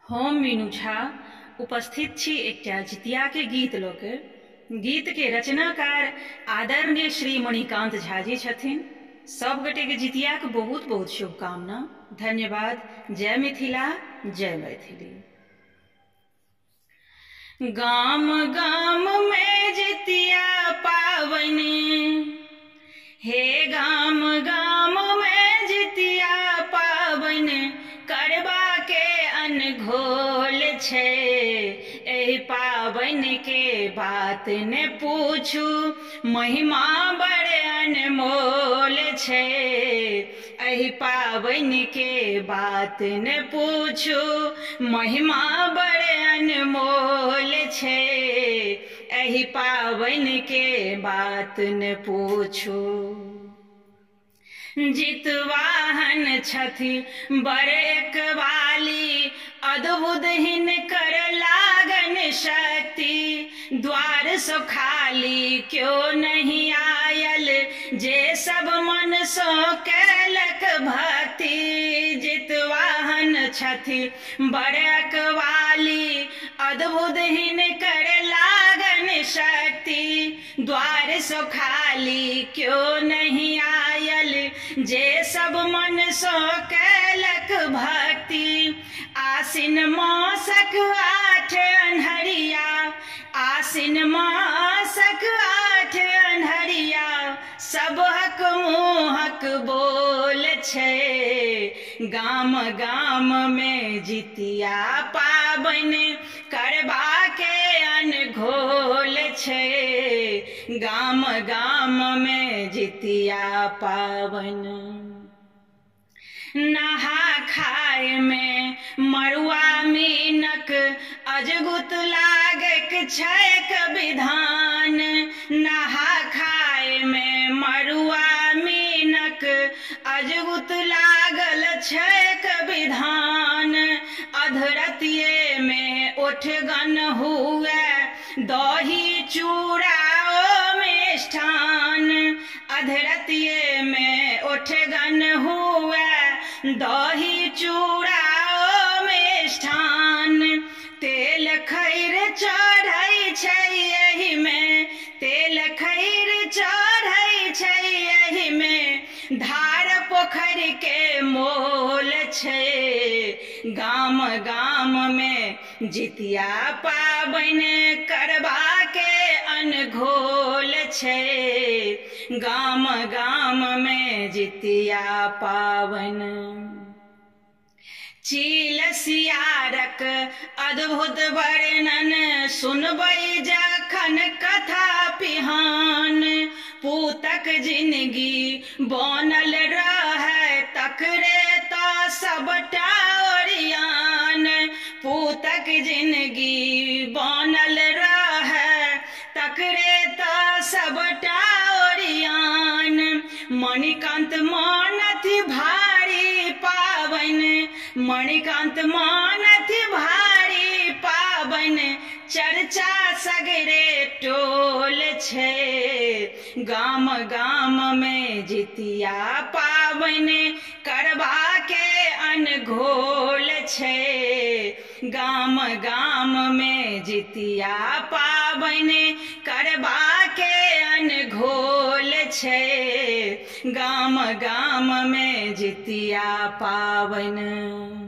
हम मीनू झा उपस्थित छी एकटा जितिया के गीत लऽ के। गीत के रचनाकार आदरणीय श्री मणिकांत झा जी छथिन। सब गोटे के जितिया के बहुत बहुत शुभकामना। धन्यवाद। जय मिथिला, जय मैथिली। गाम गाम में जितिया पावनी, हे गाम गाम में जितिया पावन, करबा के अनघोल छे। एहि पावन के बात ने पूछू, महिमा बड़े अनमोल छे। एहि पावन के बात ने पूछू, महिमा बड़े अनमोल छे। एहि पावन के बात ने पूछू। जितवाहन छथि बड़ेक वाली, अद्भुत हिनकर लागन शक्ति। द्वार सो खाली क्यों नहीं आयल, जे सब मन सो कैलक भक्ति। जितवाहन छथि बड़ेक वाली, अद्भुत हिनकर लागन शक्ति। द्वार सो खाली क्यों नहीं आयल, जे सब मन सो कैलक भक्ति। आसिन मासक 8 अन्हरिया, आसिन मासक 8 अन्हरिया, सबहक मुहक बोल छे। गाम गाम में जितिया पावन, करबा के अनघोल छे। गाम गाम में जितिया पावन। नहा खाए में मरुआ मीनक, अजगुत लागक छैक विधान। नहा खाए में मरुआ मीनक, अजगुत लागल छैक विधान। अधरतिये में ओठगन हुए, दही चूड़ा ओ मिष्ठान। अधरतिये में ओठगन हुए, दही चूड़ा ओ मिष्ठान। तेल खैर चढ़ै छै एहि में, तेल खैर चढ़ै छै एहि में, धार पोखर के मोल छे। गाम गाम में जितिया पावन, करबा के अनघोल छे। गाम गाम में जितिया पावन। चील सियारक अद्भुत वर्णन, सुनबै जखन कथा पिहान। पूतक जिंदगी बनल रहै, तकरे ता सबटा ओरियान। पूतक जिंदगी बनल रहै, तकरे ता सबटा ओरियान। मणिकांत मानथि भारी पावन, मणिकांत मानथि भारी पावन, चर्चा सगरे टोल छे। गाम गाम में जितिया पावन, करबा के अनघोल छे। गाम गाम में जितिया पावन, करबा के अनघोल छे। गाम गाम में जितिया पावन।